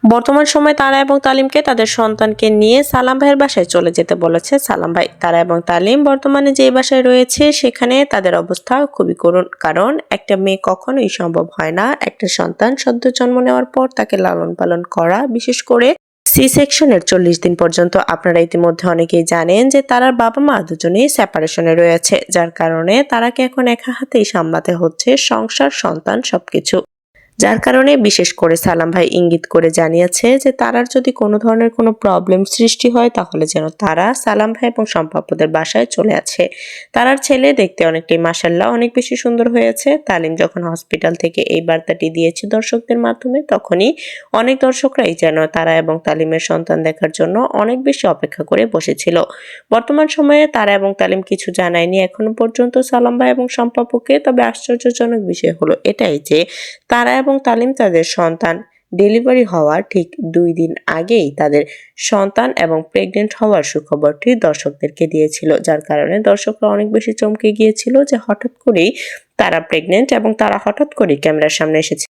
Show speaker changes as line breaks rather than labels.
বর্তমান সময়ে তারা এবং তালিমকে তাদের সন্তানকে নিয়ে সালাম ভাইয়ের বাসায় চলে যেতে বলেছে সালাম ভাই। তারা এবং তালিম বর্তমানে যে বাসায় রয়েছে সেখানে তাদের অবস্থা খুবই করুণ, কারণ একটা মেয়ে কখনোই সম্ভব হয় না একটা সন্তান সদ্য জন্ম নেওয়ার পর তাকে লালন পালন করা, বিশেষ করে সি সেকশনের 40 দিন পর্যন্ত। আপনারা ইতিমধ্যে অনেকেই জানেন যে তারার বাবা মা দুজনেই সেপারেশনে রয়েছে, যার কারণে তারাকে এখন একা হাতেই সামলাতে হচ্ছে সংসার, সন্তান সবকিছু। যার কারণে বিশেষ করে সালাম ভাই ইঙ্গিত করে জানিয়েছে যে তারার যদি কোনো ধরনের কোনো প্রবলেম সৃষ্টি হয় তাহলে যেন তারা সালাম ভাই এবং সম্পাপ্যদের বাসায় চলে আসে। তারার ছেলে দেখতে অনেকটাই মাশাআল্লাহ অনেক বেশি সুন্দর হয়েছে। তালিম যখন হসপিটাল থেকে এই বার্তাটি দিয়েছে দর্শকদের মাধ্যমে, তখনই অনেক দর্শকরাই যেন তারা এবং তালিমের সন্তান দেখার জন্য অনেক বেশি অপেক্ষা করে বসেছিল। বর্তমান সময়ে তারা এবং তালিম কিছু জানায়নি এখনো পর্যন্ত সালাম ভাই এবং সম্পাপ্যকে, তবে আশ্চর্যজনক বিষয় হলো এটাই যে তারা এবং তালিম তাদের সন্তান ডেলিভারি হওয়ার ঠিক 2 দিন আগেই তাদের সন্তান এবং প্রেগনেন্ট হওয়ার সুখবরটি দর্শকদেরকে দিয়েছিল, যার কারণে দর্শকরা অনেক বেশি চমকে গিয়েছিল যে হঠাৎ করেই তারা প্রেগনেন্ট এবং তারা হঠাৎ করেই ক্যামেরার সামনে এসেছে।